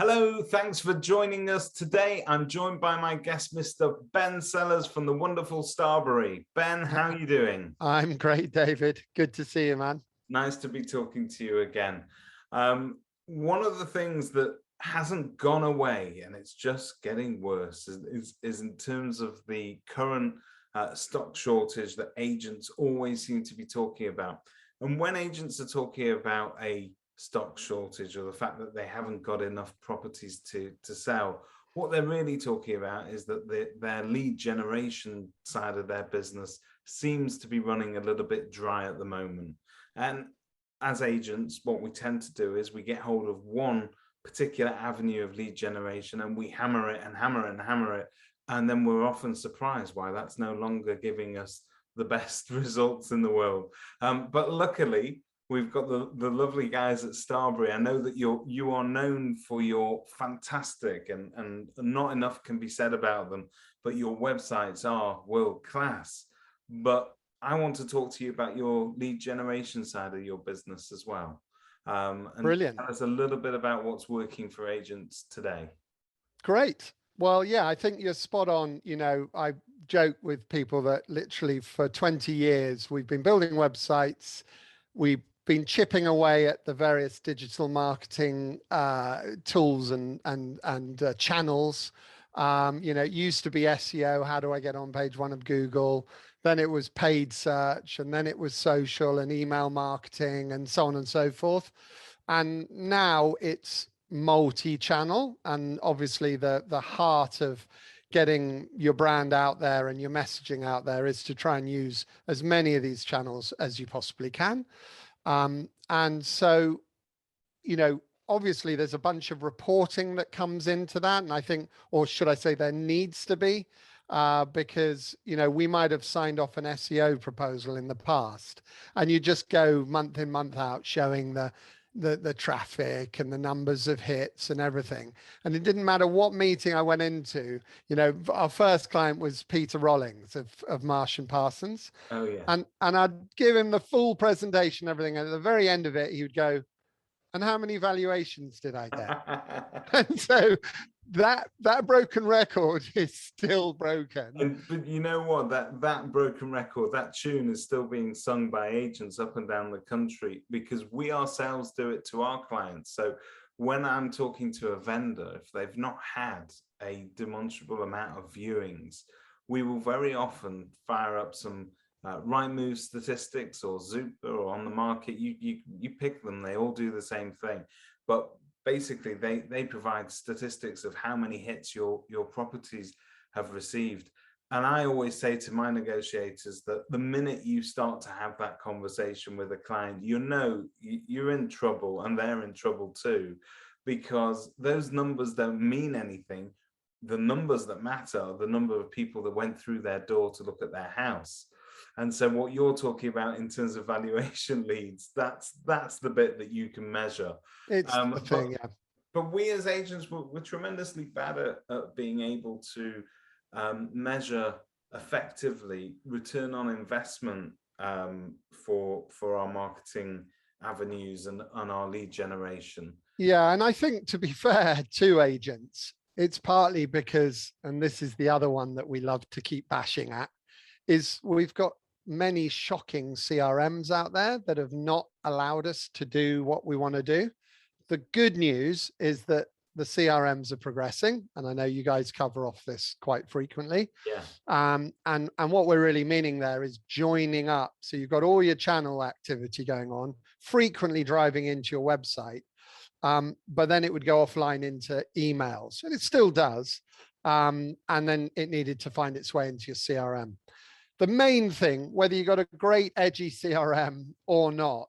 Hello, thanks for joining us today. I'm joined by my guest, Mr. Ben Sellers from the wonderful Starberry. Ben, how are you doing? I'm great, David. Good to see you, man. Nice to be talking to you again. One of the things that hasn't gone away, and it's just getting worse, is in terms of the current stock shortage that agents always seem to be talking about. And when agents are talking about a stock shortage or the fact that they haven't got enough properties to sell, what they're really talking about is that their lead generation side of their business seems to be running a little bit dry at the moment. And as agents, what we tend to do is we get hold of one particular avenue of lead generation and we hammer it and hammer it and hammer it. And then we're often surprised why that's no longer giving us the best results in the world. But luckily, we've got the lovely guys at Starberry. I know that you are known for your fantastic, and not enough can be said about them, but your websites are world class. But I want to talk to you about your lead generation side of your business as well. And Brilliant. tell us a little bit about what's working for agents today. Great. Well, yeah, I think you're spot on. I joke with people that literally for 20 years, we've been building websites. We've been chipping away at the various digital marketing tools and channels. It used to be SEO. How do I get on page one of Google? Then it was paid search, and then it was social and email marketing and so on and so forth. And now it's multi-channel. And obviously the heart of getting your brand out there and your messaging out there is to try and use as many of these channels as you possibly can. And so, obviously there's a bunch of reporting that comes into that. And I think, or should I say there needs to be, because, we might have signed off an SEO proposal in the past and you just go month in, month out showing the traffic and the numbers of hits and everything. And it didn't matter what meeting I went into. Our first client was Peter Rollings of Marsh and Parsons. Oh yeah. And I'd give him the full presentation, everything. And at the very end of it, he would go, "And how many valuations did I get?" And so that broken record is still broken. But you know what? That broken record, that tune is still being sung by agents up and down the country because we ourselves do it to our clients. So when I'm talking to a vendor, if they've not had a demonstrable amount of viewings, we will very often fire up some Rightmove statistics or Zoopla or On the Market. You pick them; they all do the same thing. But basically, they provide statistics of how many hits your properties have received. And I always say to my negotiators that the minute you start to have that conversation with a client, you're in trouble and they're in trouble too, because those numbers don't mean anything. The numbers that matter are the number of people that went through their door to look at their house. And so what you're talking about in terms of valuation leads, that's the bit that you can measure. It's the thing, yeah. But we as agents, we're tremendously bad at being able to measure effectively return on investment for our marketing avenues and our lead generation. Yeah, and I think, to be fair to agents, it's partly because, and this is the other one that we love to keep bashing at, is we've got many shocking CRMs out there that have not allowed us to do what we want to do. The good news is that the CRMs are progressing, and I know you guys cover off this quite frequently. Yeah. And what we're really meaning there is joining up. So you've got all your channel activity going on, frequently driving into your website, but then it would go offline into emails, and it still does. And then it needed to find its way into your CRM. The main thing, whether you got a great edgy CRM or not,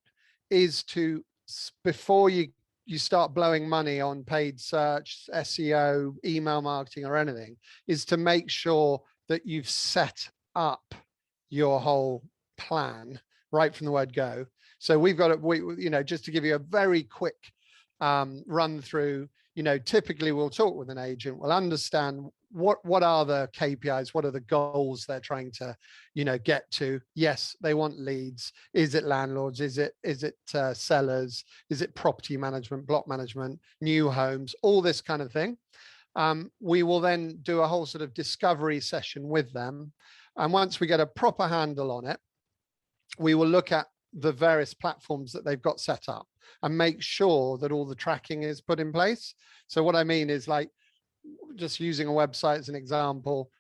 is to, before you start blowing money on paid search, SEO, email marketing or anything, is to make sure that you've set up your whole plan right from the word go. So we've got just to give you a very quick run through, typically we'll talk with an agent, we'll understand what are the KPIs? What are the goals they're trying to, get to? Yes, they want leads. Is it landlords? Is it sellers? Is it property management, block management, new homes, all this kind of thing? We will then do a whole sort of discovery session with them. And once we get a proper handle on it, we will look at the various platforms that they've got set up and make sure that all the tracking is put in place. So what I mean is, like, just using a website as an example,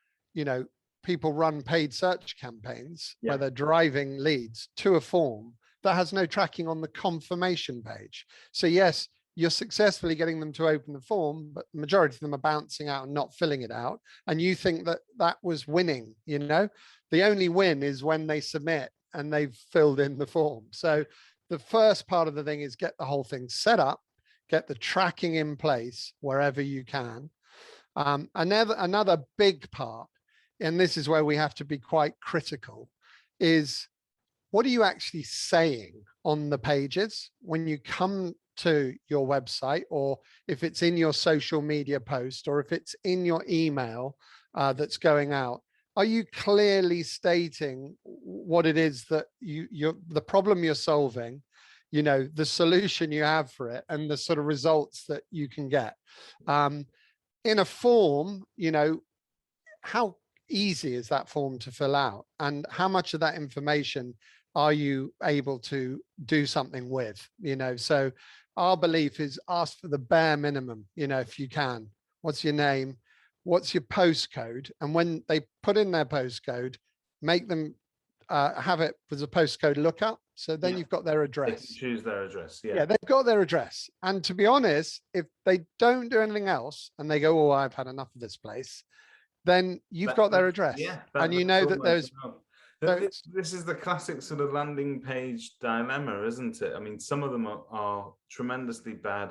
people run paid search campaigns where they're driving leads to a form that has no tracking on the confirmation page. So yes, you're successfully getting them to open the form, but the majority of them are bouncing out and not filling it out. And you think that that was winning, the only win is when they submit and they've filled in the form. So the first part of the thing is get the whole thing set up, get the tracking in place wherever you can. Another big part, and this is where we have to be quite critical, is what are you actually saying on the pages when you come to your website, or if it's in your social media post, or if it's in your email that's going out? Are you clearly stating what it is that the problem you're solving, the solution you have for it, and the sort of results that you can get? In a form, how easy is that form to fill out, and how much of that information are you able to do something with? So our belief is ask for the bare minimum, if you can. What's your name? What's your postcode? And when they put in their postcode, make them have it as a postcode lookup. So then you've got their address. They can choose their address. Yeah, they've got their address. And to be honest, if they don't do anything else and they go, oh, I've had enough of this place, then you've got their address. And you know that there's... This is the classic sort of landing page dilemma, isn't it? I mean, some of them are tremendously bad.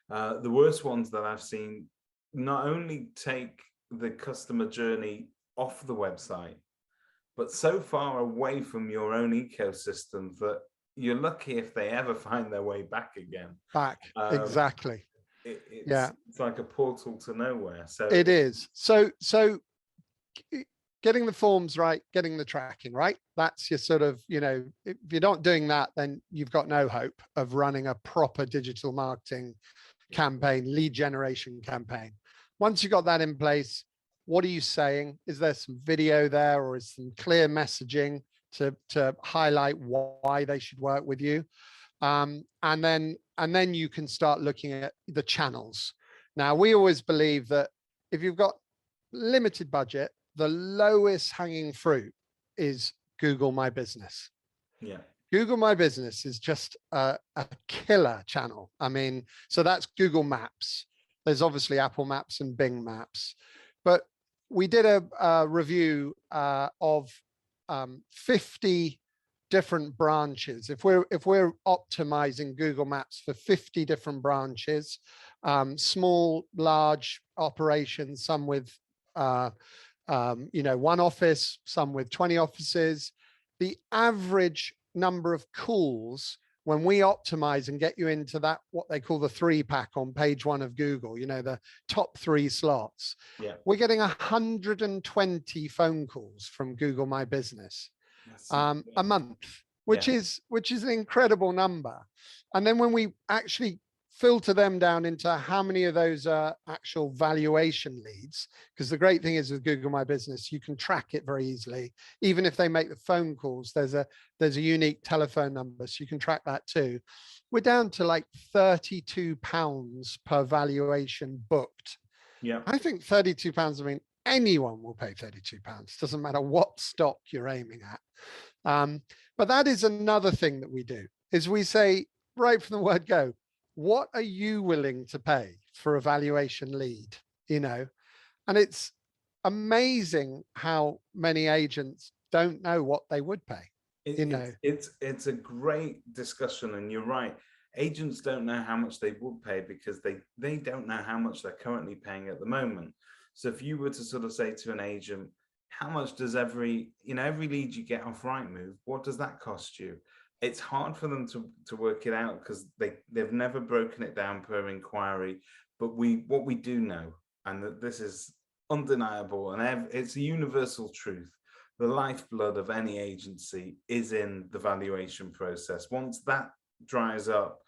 The worst ones that I've seen not only take the customer journey off the website, but so far away from your own ecosystem that you're lucky if they ever find their way back again. Exactly. It's like a portal to nowhere. So it is. So getting the forms right, getting the tracking right, that's your sort of, if you're not doing that, then you've got no hope of running a proper digital marketing campaign, lead generation campaign. Once you've got that in place, what are you saying? Is there some video there, or is some clear messaging to highlight why they should work with you? And then you can start looking at the channels. Now, we always believe that if you've got limited budget, the lowest hanging fruit is Google My Business. Google My Business is just a killer channel. I mean, so that's Google Maps. There's obviously Apple Maps and Bing Maps, but we did a review of 50 different branches. If we're optimizing Google Maps for 50 different branches, small, large operations, some with one office, some with 20 offices, the average number of calls when we optimize and get you into that, what they call the 3-pack on page 1 of Google, the top 3 slots, we're getting 120 phone calls from Google My Business a month, which is an incredible number. And then when we actually filter them down into how many of those are actual valuation leads, because the great thing is with Google My Business, you can track it very easily. Even if they make the phone calls, there's a unique telephone number, so you can track that too. We're down to like £32 per valuation booked. I think £32, I mean, anyone will pay £32. Doesn't matter what stock you're aiming at. But that is another thing that we do, is we say right from the word go, what are you willing to pay for a valuation lead? And it's amazing how many agents don't know what they would pay. It's a great discussion, and you're right. Agents don't know how much they would pay because they don't know how much they're currently paying at the moment. So if you were to sort of say to an agent, how much does every lead you get off Rightmove, what does that cost you? It's hard for them to work it out because they've never broken it down per inquiry. But what we do know, and that this is undeniable, and it's a universal truth. The lifeblood of any agency is in the valuation process. Once that dries up,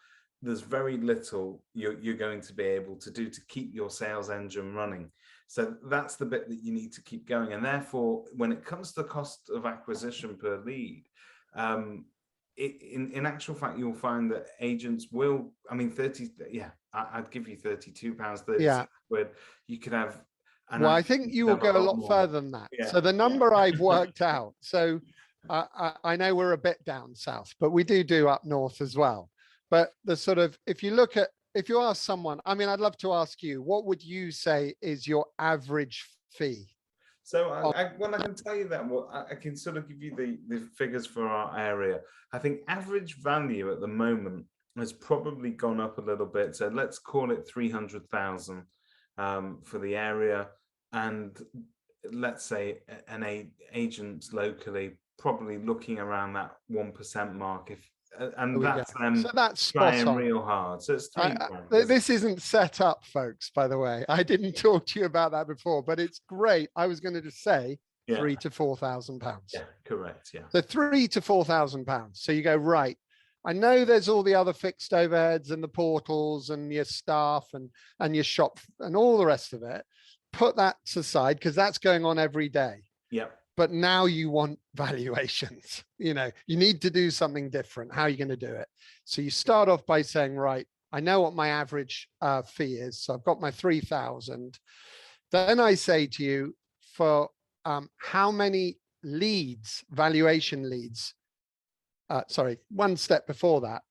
there's very little you're going to be able to do to keep your sales engine running. So that's the bit that you need to keep going. And therefore, when it comes to the cost of acquisition per lead, in actual fact, you'll find that agents will, I mean, 30, yeah, I'd give you £32, 36 quid. You could have, well, I think you will go a lot further than that. Yeah. So the number I've worked out, so I know we're a bit down south, but we do up north as well. But the sort of, if you ask someone, I mean, I'd love to ask you, what would you say is your average fee? So I can tell you that, well, I can sort of give you the figures for our area. I think average value at the moment has probably gone up a little bit. So let's call it 300,000 for the area. And let's say an agent locally probably looking around that 1% mark. That's them. So that's trying real hard. So it's this isn't set up, folks, by the way. I didn't talk to you about that before, but it's great. I was going to just say £3,000 to £4,000. Yeah, correct. Yeah. So £3,000 to £4,000. So you go, right. I know there's all the other fixed overheads and the portals and your staff and your shop and all the rest of it. Put that aside because that's going on every day. Yeah. But now you want valuations, you need to do something different. How are you going to do it? So you start off by saying, right, I know what my average fee is. So I've got my 3,000. Then I say to you, for how many leads, valuation leads, one step before that,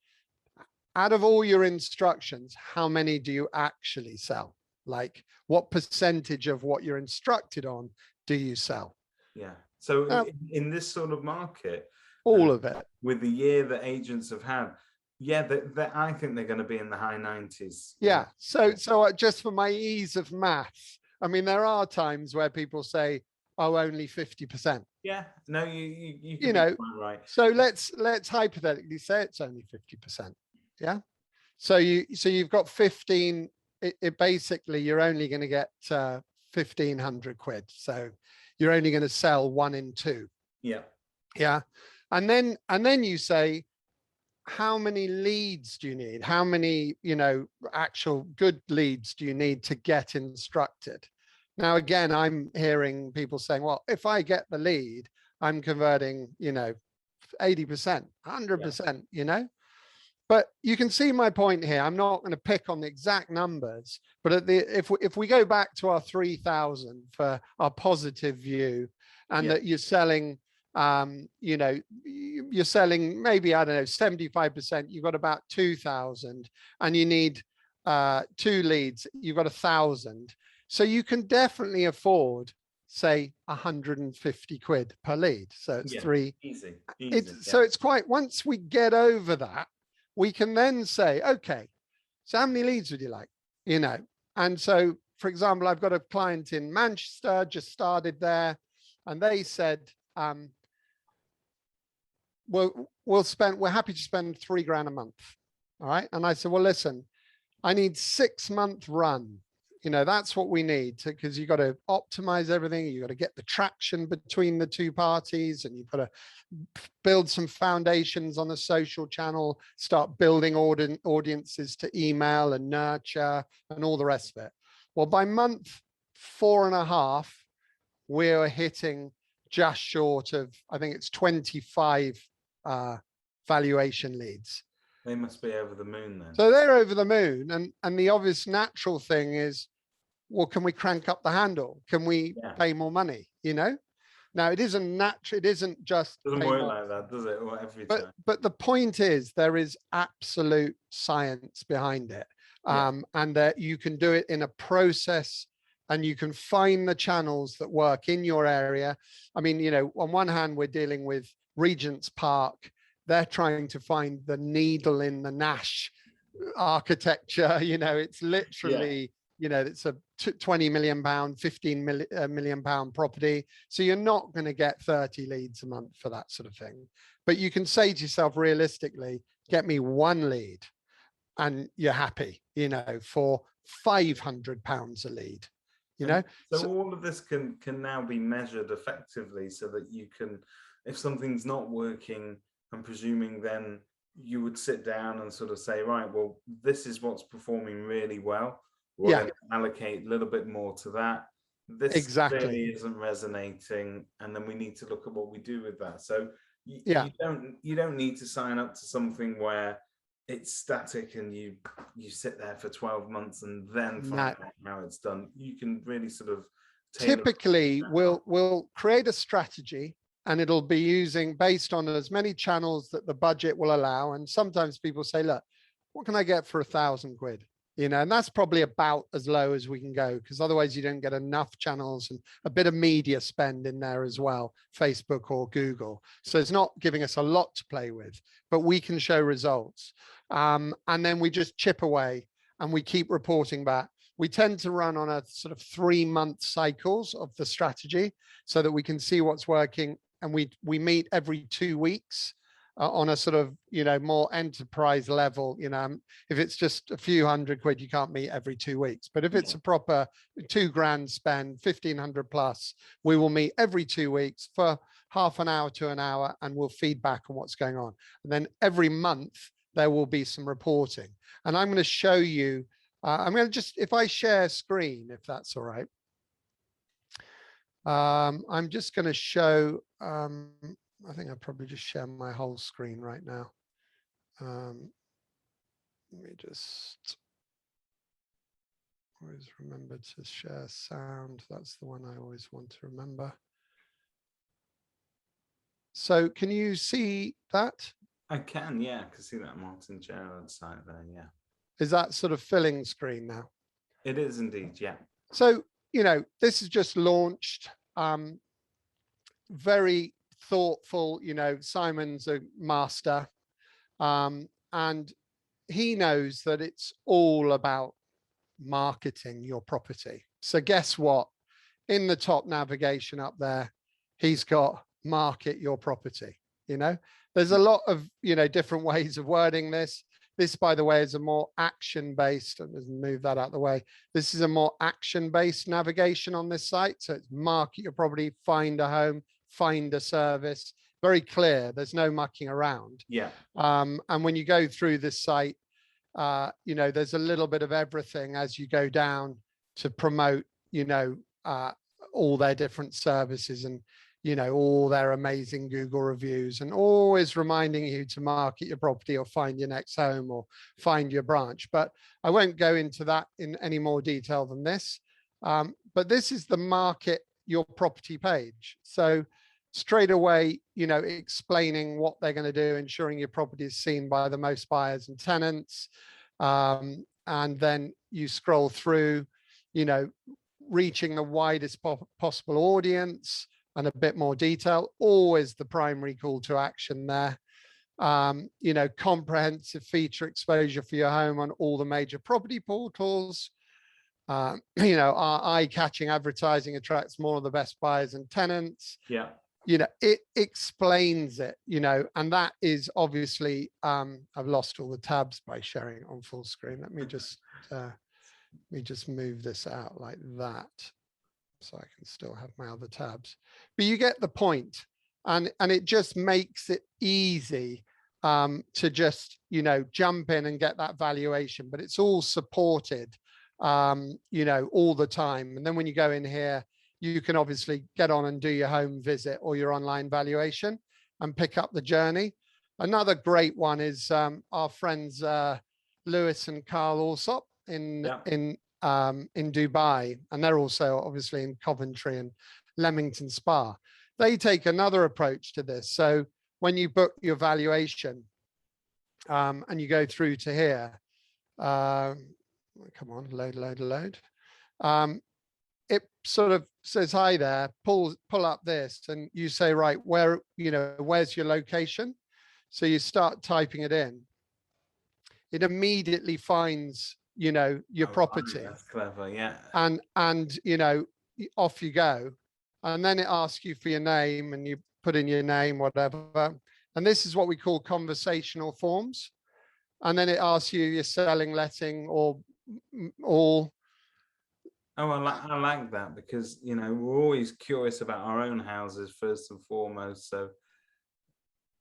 out of all your instructions, how many do you actually sell? Like what percentage of what you're instructed on do you sell? Yeah. So in this sort of market, all of it, with the year that agents have had, I think they're going to be in the high 90s. Yeah. So just for my ease of maths, I mean, there are times where people say, "Oh, only 50%." Yeah. No, you know, right. So let's hypothetically say it's only 50%. Yeah. So you've got 15. It basically you're only going to get 1,500 quid. So you're only going to sell 1 in 2. Yeah. Yeah. And then you say, how many leads do you need? How many, actual good leads do you need to get instructed? Now, again, I'm hearing people saying, well, if I get the lead, I'm converting, 80%, 100%, But you can see my point here. I'm not going to pick on the exact numbers, but if we go back to our 3,000 for our positive view, and that you're selling, you're selling maybe, I don't know, 75%, you've got about 2,000 and you need 2 leads, you've got 1,000. So you can definitely afford, say, 150 quid per lead. So it's easy. So it's quite, once we get over that, we can then say, okay, so how many leads would you like? And so, for example, I've got a client in Manchester, just started there, and they said, we're happy to spend £3,000 a month. All right. And I said, well, listen, I need 6-month run. That's what we need, because you've got to optimize everything. You've got to get the traction between the two parties, and you've got to build some foundations on the social channel, start building audiences to email and nurture and all the rest of it. Well, by month 4.5, we're hitting just short of, I think it's 25 valuation leads. They must be over the moon then. So they're over the moon. And the obvious natural thing is, well, can we crank up the handle? Can we pay more money? Now it isn't natural. It isn't just. Doesn't work like that, does it? Every time. But the point is, there is absolute science behind it. And that you can do it in a process, and you can find the channels that work in your area. I mean, on one hand, we're dealing with Regent's Park. They're trying to find the needle in the Nash architecture. It's literally, it's a 20 million pound, 15 million pound property. So you're not going to get 30 leads a month for that sort of thing. But you can say to yourself, realistically, get me 1 lead and you're happy, for £500 a lead. you know. So all of this can now be measured effectively, so that you can, if something's not working, I'm presuming then you would sit down and sort of say, right, well, this is what's performing really well. We're going to allocate a little bit more to that. This exactly really isn't resonating, and then we need to look at what we do with that. So yeah you don't need to sign up to something where it's static and you sit there for 12 months and then find out how it's done. You can really sort of typically we'll create a strategy, and it'll be using based on as many channels that the budget will allow. And sometimes people say, look, what can I get for £1,000? You know, and that's probably about as low as we can go, because otherwise you don't get enough channels and a bit of media spend in there as well, Facebook or Google. So it's not giving us a lot to play with, but we can show results. And then we just chip away and we keep reporting back. We tend to run on a sort of 3-month cycles of the strategy, so that we can see what's working. And we meet every 2 weeks. On a sort of, you know, more enterprise level. You know, if it's just a few £100, you can't meet every 2 weeks. But if it's a proper £2,000 spend, 1,500 plus, we will meet every 2 weeks for half an hour to an hour, and we'll feed back on what's going on. And then every month there will be some reporting. And I'm going to show you. I'm going to just, if I share screen, if that's all right. I'm just going to show. I think I'll probably just share my whole screen right now. Let me just always remember to share sound. That's the one I always want to remember. So can you see that? I can, yeah. I can see that Martin Gerard site there, yeah. Is that sort of filling screen now? It is indeed, yeah. So, you know, this is just launched. Very thoughtful, you know, Simon's a master, and he knows that it's all about marketing your property. So guess what? In the top navigation up there, he's got market your property. You know, there's a lot of, you know, different ways of wording this. This, by the way, is a more action-based, and move that out of the way. This is a more action-based navigation on this site. So it's market your property, find a home, find a service. Very clear. There's no mucking around. Yeah. And when you go through this site, you know, there's a little bit of everything as you go down to promote, you know, all their different services and, you know, all their amazing Google reviews, and always reminding you to market your property or find your next home or find your branch. But I won't go into that in any more detail than this. But this is the market your property page. So straight away, you know, explaining what they're going to do, ensuring your property is seen by the most buyers and tenants. And then you scroll through, you know, reaching the widest possible audience and a bit more detail, always the primary call to action there. You know, comprehensive feature exposure for your home on all the major property portals. You know, our eye-catching advertising attracts more of the best buyers and tenants. Yeah. You know, it explains it, you know, and that is obviously, I've lost all the tabs by sharing it on full screen. Let me just move this out like that, so I can still have my other tabs. But you get the point, and it just makes it easy to just, you know, jump in and get that valuation. But it's all supported, you know, all the time. And then when you go in here, you can obviously get on and do your home visit or your online valuation and pick up the journey. Another great one is our friends Lewis and Carl Alsop in Dubai, and they're also obviously in Coventry and Leamington Spa. They take another approach to this. So when you book your valuation and you go through to here, come on, load. It sort of says, hi there, pull up this, and you say, right, where, you know, where's your location? So you start typing it in. It immediately finds, you know, your property. That's clever, yeah. And you know, off you go. And then it asks you for your name, and you put in your name, whatever. And this is what we call conversational forms. And then it asks you, you're selling, letting, or all. Oh, I like that, because we're always curious about our own houses first and foremost. So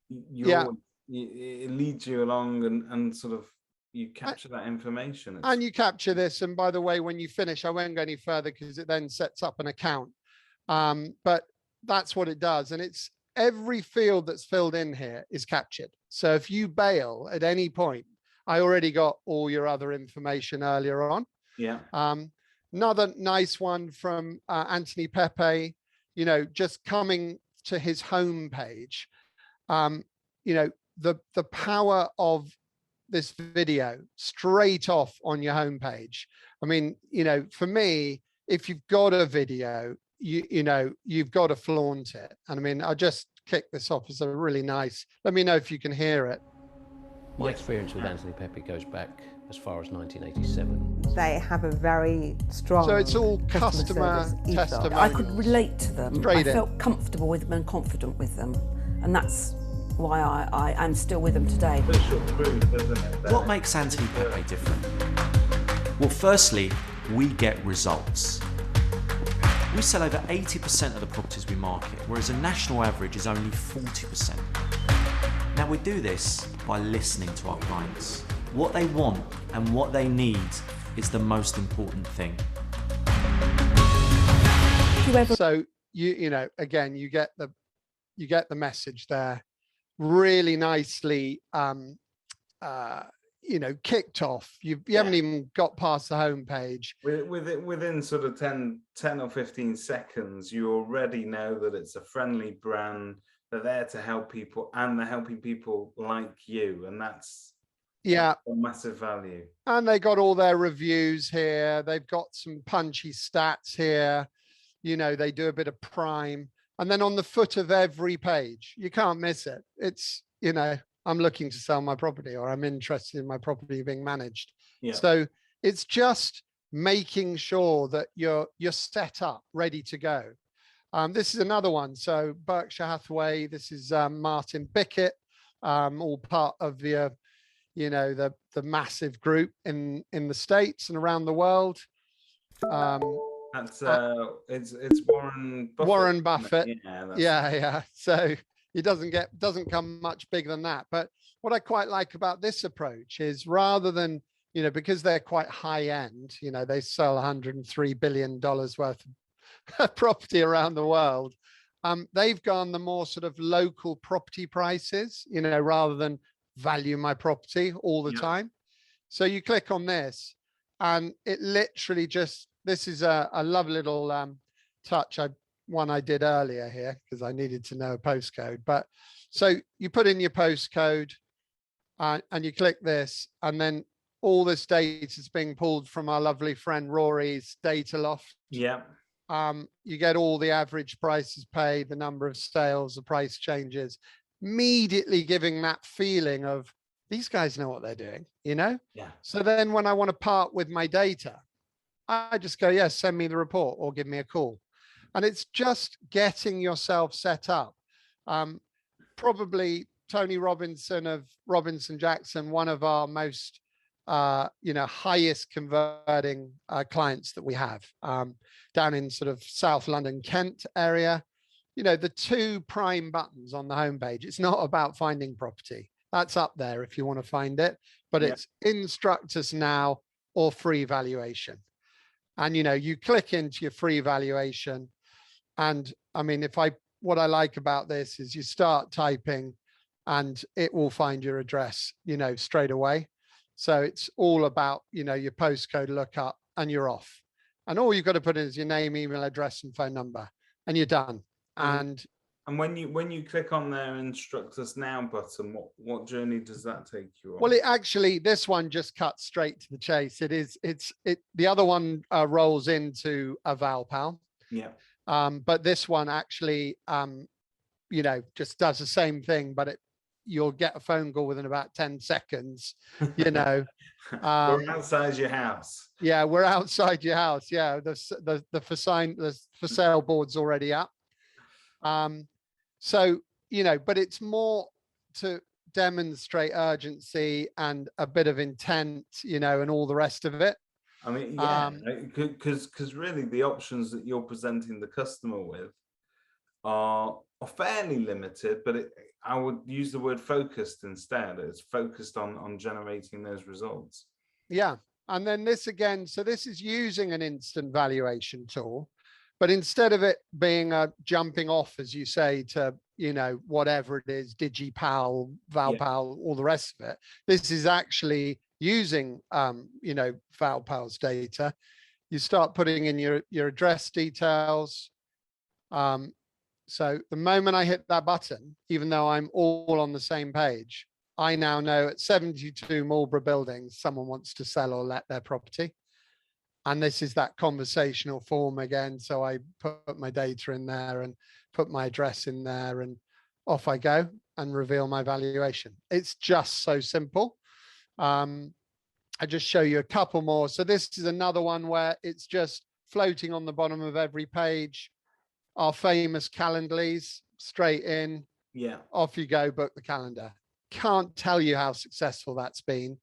you Yeah. always, it leads you along, and sort of you capture that information. And you capture this. And by the way, when you finish, I won't go any further because it then sets up an account. But that's what it does. And it's every field that's filled in here is captured. So if you bail at any point, I already got all your other information earlier on. Yeah. Another nice one from Anthony Pepe, just coming to his homepage. The power of this video straight off on your homepage. I mean, for me, if you've got a video, you've got to flaunt it. And I mean, I'll just kick this off as a really nice, let me know if you can hear it. My experience with Anthony Pepe goes back as far as 1987. They have a very strong So it's all customer testimony. I could relate to them. Straight I in. felt comfortable with them and confident with them. And that's why I'm still with them today. What makes Anthony Pepe different? Well, firstly, we get results. We sell over 80% of the properties we market, whereas a national average is only 40%. Now, we do this by listening to our clients. What they want and what they need is the most important thing. So again, you get the message there, really nicely kicked off. You haven't even got past the homepage. Within sort of 10 or 15 seconds, you already know that it's a friendly brand. They're there to help people, and they're helping people like you, and that's a massive value. And they got all their reviews here. They've got some punchy stats here. They do a bit of prime, and then on the foot of every page, you can't miss it. It's I'm looking to sell my property, or I'm interested in my property being managed. Yeah. So it's just making sure that you're set up, ready to go. This is another one. So Berkshire Hathaway, this is Martin Bickett, all part of the massive group in the States and around the world. That's it's Warren Buffett. Warren Buffett. Yeah. So it doesn't come much bigger than that. But what I quite like about this approach is, rather than, because they're quite high end, they sell $103 billion worth of property around the world. They've gone the more sort of local property prices, rather than value my property all the time. So you click on this, and it literally this is a lovely little touch. One I did earlier here because I needed to know a postcode. But so you put in your postcode and you click this, and then all this data is being pulled from our lovely friend Rory's data loft. Yeah. You get all the average prices paid, the number of sales, the price changes, immediately giving that feeling of these guys know what they're doing, Yeah. So then when I want to part with my data, I just go, yes, send me the report or give me a call. And it's just getting yourself set up. Probably Tony Robinson of Robinson Jackson, one of our most highest converting clients that we have, down in sort of South London, Kent area. The two prime buttons on the homepage, it's not about finding property. That's up there if you want to find it, but it's instruct us now or free valuation. And, you click into your free valuation. And I mean, what I like about this is you start typing and it will find your address, straight away. So it's all about, your postcode lookup, and you're off. And all you've got to put in is your name, email address, and phone number, and you're done. And when you click on their instruct us now button, what journey does that take you on? Well, this one just cuts straight to the chase. The other one rolls into a Valpal. Yeah. But this one actually, just does the same thing, but you'll get a phone call within about 10 seconds, We're outside your house. Yeah, we're outside your house. Yeah, the for sale board's already up. So, but it's more to demonstrate urgency and a bit of intent, and all the rest of it. I mean, yeah, because really the options that you're presenting the customer with are fairly limited, but I would use the word focused instead. It's focused on generating those results. Yeah. And then this again, so this is using an instant valuation tool, but instead of it being a jumping off, as you say, to, you know, whatever it is, DigiPal, Valpal, all the rest of it, this is actually using, you know, Valpal's data. You start putting in your address details. So the moment I hit that button, even though I'm all on the same page, I now know at 72 Marlborough buildings, someone wants to sell or let their property. And this is that conversational form again. So I put my data in there and put my address in there, and off I go and reveal my valuation. It's just so simple. I just show you a couple more. So this is another one where it's just floating on the bottom of every page. Our famous Calendly's, straight in. Yeah. Off you go, book the calendar. Can't tell you how successful that's been.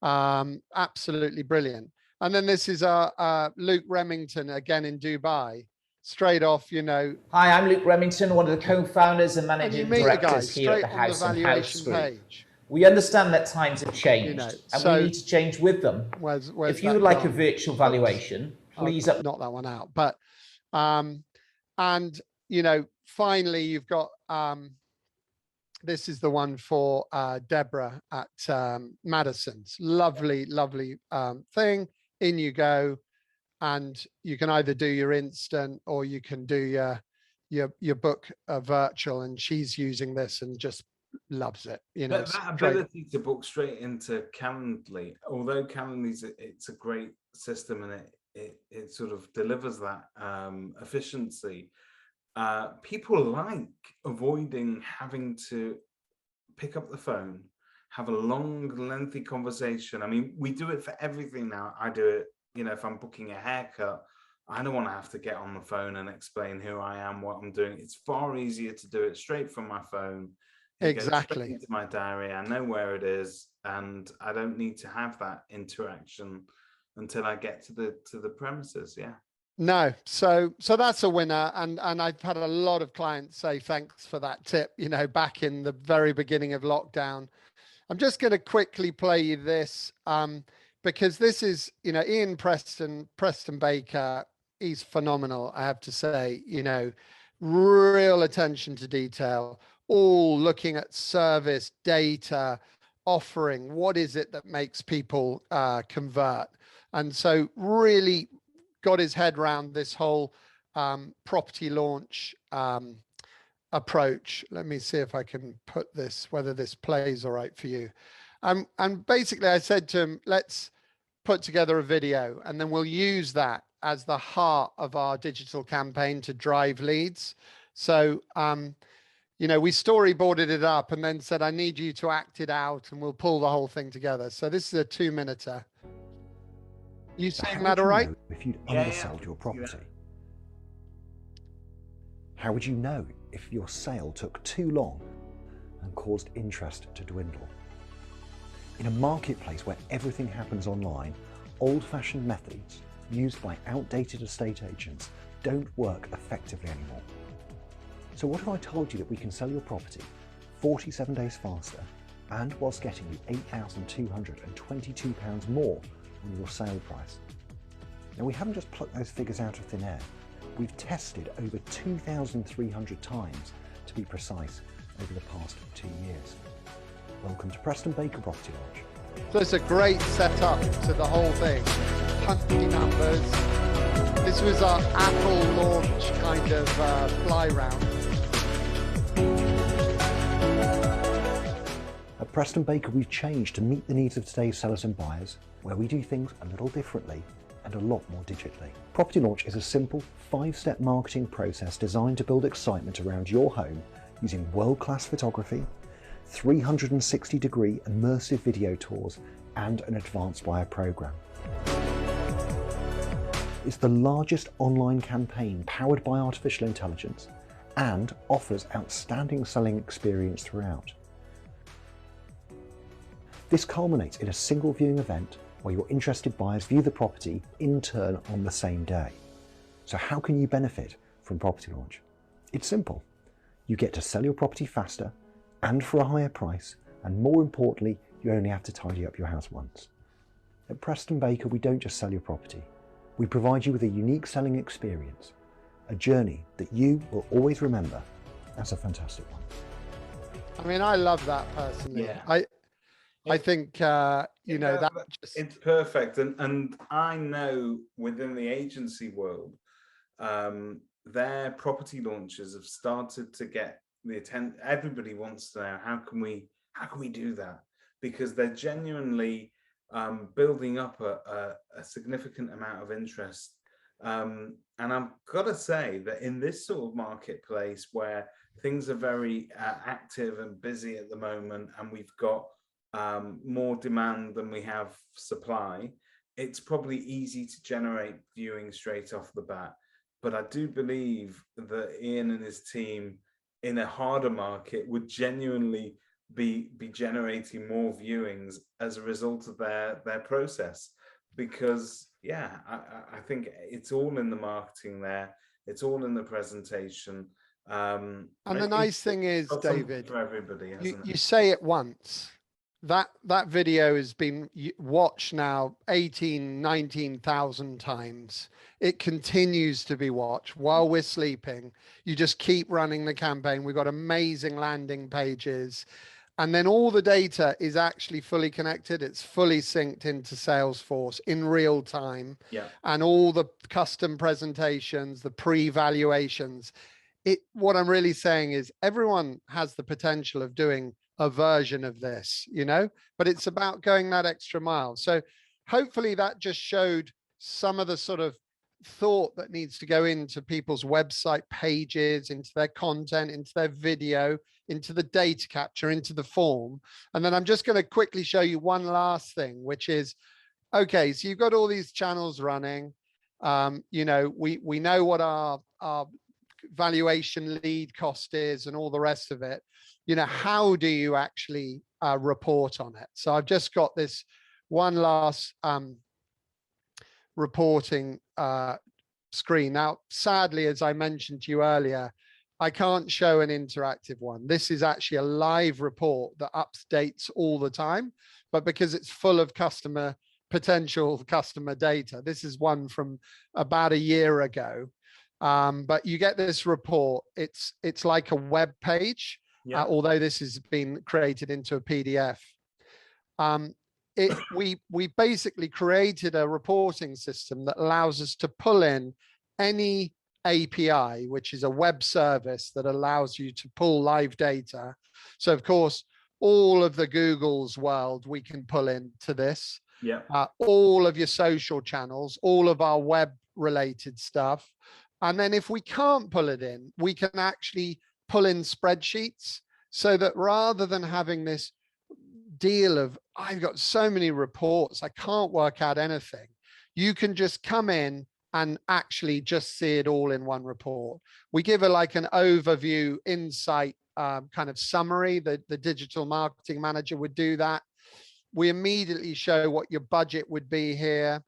Absolutely brilliant. And then this is our Luke Remington, again in Dubai. Straight off, you know. Hi, I'm Luke Remington, one of the co-founders and managing directors here at the House and House Group. Page. We understand that times have changed, you know, and so we need to change with them. Where's if you would like a virtual valuation, please knock that one out. But and you know, finally, you've got this is the one for Deborah at Madison's. Lovely, lovely thing. In you go, and you can either do your instant or you can do your book virtual, and she's using this and just loves it. You know, that ability to book straight into Calendly, although Calendly's it's a great system and it sort of delivers that efficiency. People like avoiding having to pick up the phone, have a long, lengthy conversation. I mean, we do it for everything now. I do it, you know, if I'm booking a haircut, I don't want to have to get on the phone and explain who I am, what I'm doing. It's far easier to do it straight from my phone. Exactly. Into my diary, I know where it is, and I don't need to have that interaction until I get to the premises. Yeah. No, so that's a winner, and I've had a lot of clients say thanks for that tip, you know, back in the very beginning of lockdown. I'm just going to quickly play you this because this is, you know, Ian Preston Baker. He's phenomenal, I have to say. You know, real attention to detail, all looking at service, data, offering. What is it that makes people convert? And so really got his head around this whole property launch approach. Let me see if I can put this, whether this plays all right for you. And basically I said to him, let's put together a video and then we'll use that as the heart of our digital campaign to drive leads. So, you know, we storyboarded it up and then said, I need you to act it out and we'll pull the whole thing together. So this is a 2-minute. You saying that all right? If you'd undersold your property? How would you know if your sale took too long and caused interest to dwindle? In a marketplace where everything happens online, old-fashioned methods used by outdated estate agents don't work effectively anymore. So what if I told you that we can sell your property 47 days faster and whilst getting you £8,222 more on your sale price? Now, we haven't just plucked those figures out of thin air. We've tested over 2,300 times, to be precise, over the past 2 years. Welcome to Preston Baker Property Launch. So it's a great setup to the whole thing. Punky numbers. This was our Apple launch kind of fly round. At Preston Baker, we've changed to meet the needs of today's sellers and buyers, where we do things a little differently and a lot more digitally. Property Launch is a simple 5-step marketing process designed to build excitement around your home using world-class photography, 360-degree immersive video tours and an advanced buyer program. It's the largest online campaign powered by artificial intelligence and offers outstanding selling experience throughout. This culminates in a single viewing event while your interested buyers view the property in turn on the same day. So how can you benefit from Property Launch? It's simple. You get to sell your property faster and for a higher price, and more importantly, you only have to tidy up your house once. At Preston Baker, we don't just sell your property. We provide you with a unique selling experience, a journey that you will always remember as a fantastic one. I mean, I love that personally. Yeah. I think, you know, that just... It's perfect. And I know within the agency world, their property launches have started to get the attention. Everybody wants to know, how can we do that? Because they're genuinely building up a significant amount of interest. And I've got to say that in this sort of marketplace where things are very active and busy at the moment, and we've got more demand than we have supply, it's probably easy to generate viewing straight off the bat. But I do believe that Ian and his team in a harder market would genuinely be generating more viewings as a result of their process. Because yeah, I think it's all in the marketing there, it's all in the presentation. And the nice thing is, David, for everybody, you say it once. That video has been watched now 19,000 times. It continues to be watched while we're sleeping. You just keep running the campaign. We've got amazing landing pages. And then all the data is actually fully connected. It's fully synced into Salesforce in real time. Yeah. And all the custom presentations, the pre-valuations. What I'm really saying is everyone has the potential of doing a version of this, you know, but it's about going that extra mile. So hopefully that just showed some of the sort of thought that needs to go into people's website pages, into their content, into their video, into the data capture, into the form. And then I'm just going to quickly show you one last thing, which is, okay, so you've got all these channels running. You know, we know what our valuation lead cost is and all the rest of it. You know, how do you actually report on it? So I've just got this one last reporting screen. Now, sadly, as I mentioned to you earlier, I can't show an interactive one. This is actually a live report that updates all the time, but because it's full of potential customer data, this is one from about a year ago. But you get this report. It's like a web page. Yeah. Although this has been created into a PDF. We basically created a reporting system that allows us to pull in any API, which is a web service that allows you to pull live data. So of course, all of the Google's world, we can pull into this. Yeah. All of your social channels, all of our web related stuff. And then if we can't pull it in, we can actually pull in spreadsheets, so that rather than having this deal of, I've got so many reports, I can't work out anything, you can just come in and actually just see it all in one report. We give like an overview, insight kind of summary. The digital marketing manager would do that. We immediately show what your budget would be here,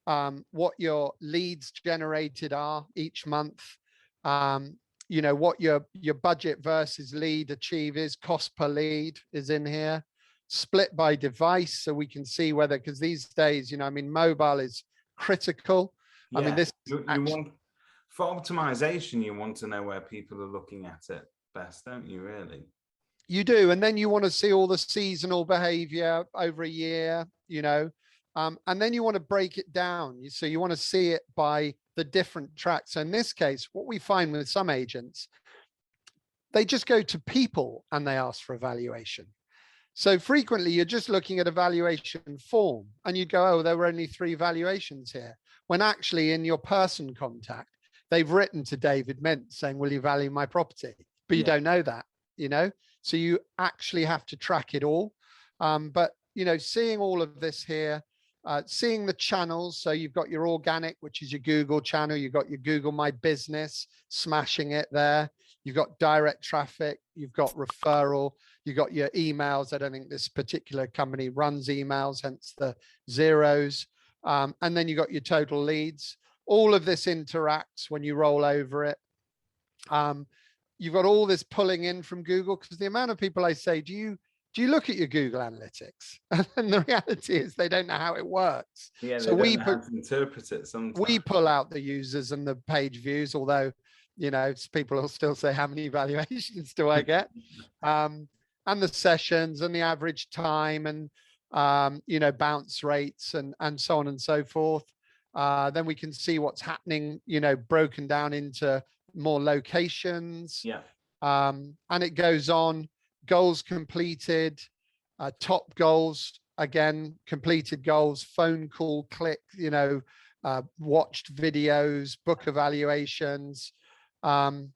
what your leads generated are each month, you know, what your budget versus lead achieve is, cost per lead is in here, split by device, so we can see whether, because these days, you know, I mean, mobile is critical. Yeah. I mean, this you want, for optimization, you want to know where people are looking at it best, don't you, really? You do. And then you want to see all the seasonal behavior over a year, you know, and then you want to break it down. So you want to see it by the different tracks. So in this case, what we find with some agents, they just go to people and they ask for a valuation. So frequently you're just looking at a valuation form and you go, oh, there were only 3 valuations here. When actually in your person contact, they've written to David Mint saying, will you value my property? But you don't know that, you know, so you actually have to track it all. But, you know, seeing all of this here, seeing the channels. So you've got your organic, which is your Google channel. You've got your Google My Business, smashing it there. you've got direct traffic, you've got referral, you've got your emails. I don't think this particular company runs emails, hence the zeros. And then you've got your total leads. All of this interacts when you roll over it. You've got all this pulling in from Google, because the amount of people I say, do you look at your Google Analytics? And the reality is they don't know how it works. Yeah, so we how to interpret it sometimes. We pull out the users and the page views, although, you know, people will still say, how many valuations do I get? And the sessions and the average time and, you know, bounce rates and so on and so forth. Then we can see what's happening, you know, broken down into more locations. Yeah. And it goes on. Goals completed, top goals, again, completed goals, phone call, click, you know, watched videos, book evaluations. And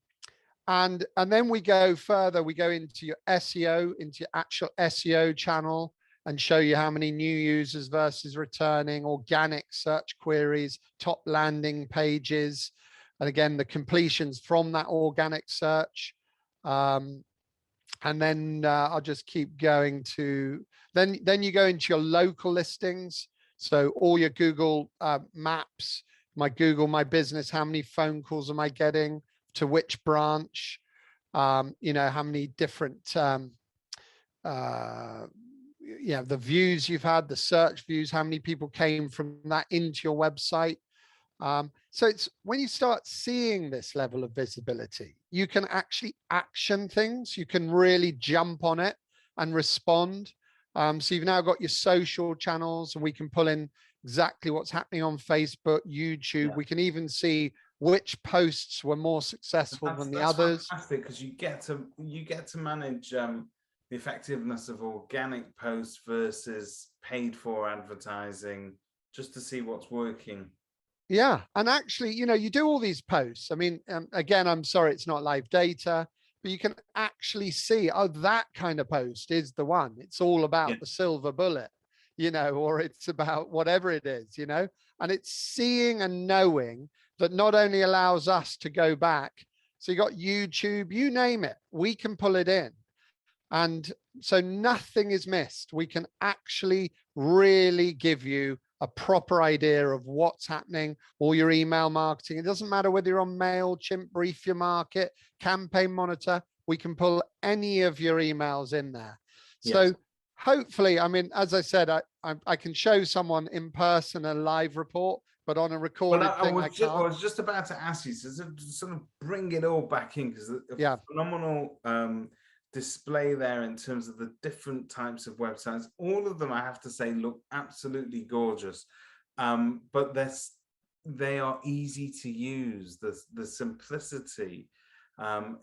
then we go further, we go into your SEO, into your actual SEO channel, and show you how many new users versus returning, organic search queries, top landing pages, and again, the completions from that organic search. And then I'll just keep going to, then you go into your local listings. So all your Google Maps, my Google, my business, how many phone calls am I getting to which branch? You know, how many different, the views you've had, the search views, how many people came from that into your website. So it's when you start seeing this level of visibility, you can actually action things. You can really jump on it and respond. So you've now got your social channels, and we can pull in exactly what's happening on Facebook, YouTube. Yeah. We can even see which posts were more successful than the others. Fantastic, because you get to manage the effectiveness of organic posts versus paid for advertising, just to see what's working. Yeah. And actually, you know, you do all these posts. I mean, again, I'm sorry, it's not live data, but you can actually see, oh, that kind of post is the one. It's all about the silver bullet, you know, or it's about whatever it is, you know, and it's seeing and knowing that not only allows us to go back. So you got YouTube, you name it, we can pull it in. And so nothing is missed. We can actually really give you a proper idea of what's happening, all your email marketing. It doesn't matter whether you're on MailChimp, Brief Your Market, Campaign Monitor, we can pull any of your emails in there. Yes. So hopefully, I mean, as I said, I can show someone in person a live report, but on a recorded thing, I can't. I was just about to ask you, so to sort of bring it all back in, because a phenomenal display there in terms of the different types of websites. All of them, I have to say, look absolutely gorgeous, but they are easy to use. The simplicity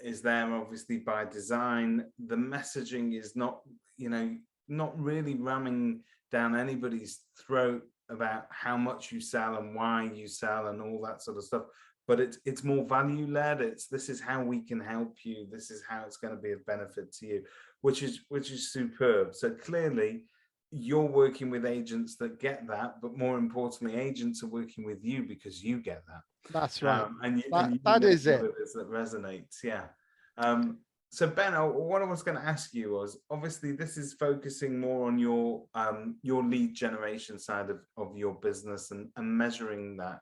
is there, obviously, by design. The messaging is not, you know, not really ramming down anybody's throat about how much you sell and why you sell and all that sort of stuff. But it's more value led. This is how we can help you. This is how it's going to be of benefit to you, which is superb. So clearly, you're working with agents that get that, but more importantly, agents are working with you because you get that. That's right. That is it. That resonates. Yeah. So Ben, what I was going to ask you was, obviously, this is focusing more on your lead generation side of your business and measuring that.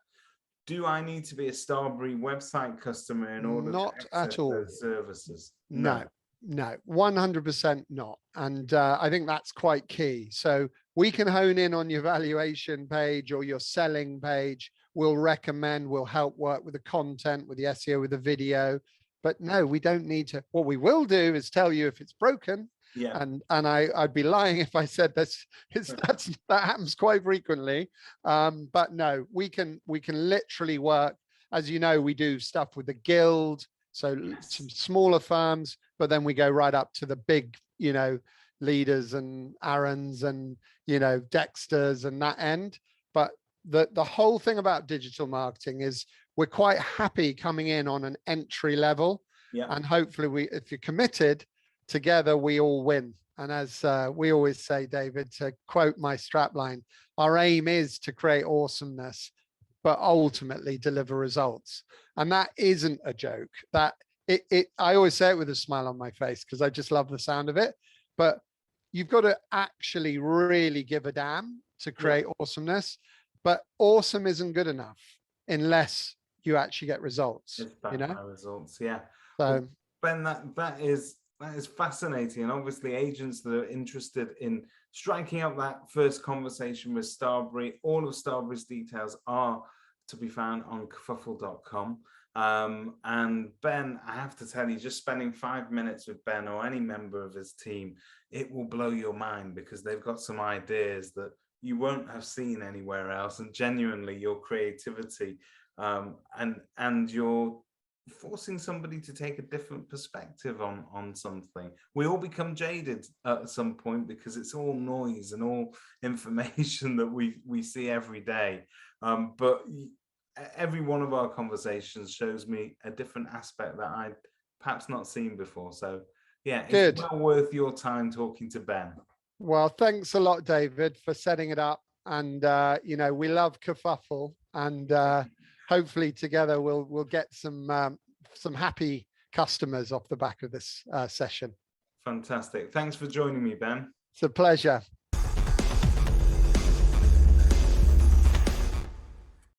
Do I need to be a Starberry website customer in order to access those services? No, 100% not. And I think that's quite key. So we can hone in on your valuation page or your selling page. We'll recommend, we'll help work with the content, with the SEO, with the video. But no, we don't need to. What we will do is tell you if it's broken. Yeah. And I'd be lying if I said that happens quite frequently. But no, we can literally work. As you know, we do stuff with the guild, so some smaller firms, but then we go right up to the big, you know, leaders and Aarons and, you know, Dexters and that end. But the whole thing about digital marketing is we're quite happy coming in on an entry level. Yeah. And hopefully if you're committed, together we all win. And as we always say, David, to quote my strapline, our aim is to create awesomeness, but ultimately deliver results. And that isn't a joke. That I always say it with a smile on my face because I just love the sound of it. But you've got to actually really give a damn to create awesomeness. But awesome isn't good enough unless you actually get results. It's backed by results, yeah. So well, Ben, that is fascinating, and obviously agents that are interested in striking up that first conversation with Starberry, all of Starberry's details are to be found on kerfuffle.com. And Ben, I have to tell you, just spending 5 minutes with Ben or any member of his team, it will blow your mind because they've got some ideas that you won't have seen anywhere else, and genuinely your creativity and your forcing somebody to take a different perspective on something. We all become jaded at some point because it's all noise and all information that we see every day. But every one of our conversations shows me a different aspect that I'd perhaps not seen before. So yeah, it's well worth your time talking to Ben. Well, thanks a lot, David, for setting it up. And we love Kerfuffle, and hopefully together we'll get some happy customers off the back of this session. Fantastic. Thanks for joining me, Ben. It's a pleasure.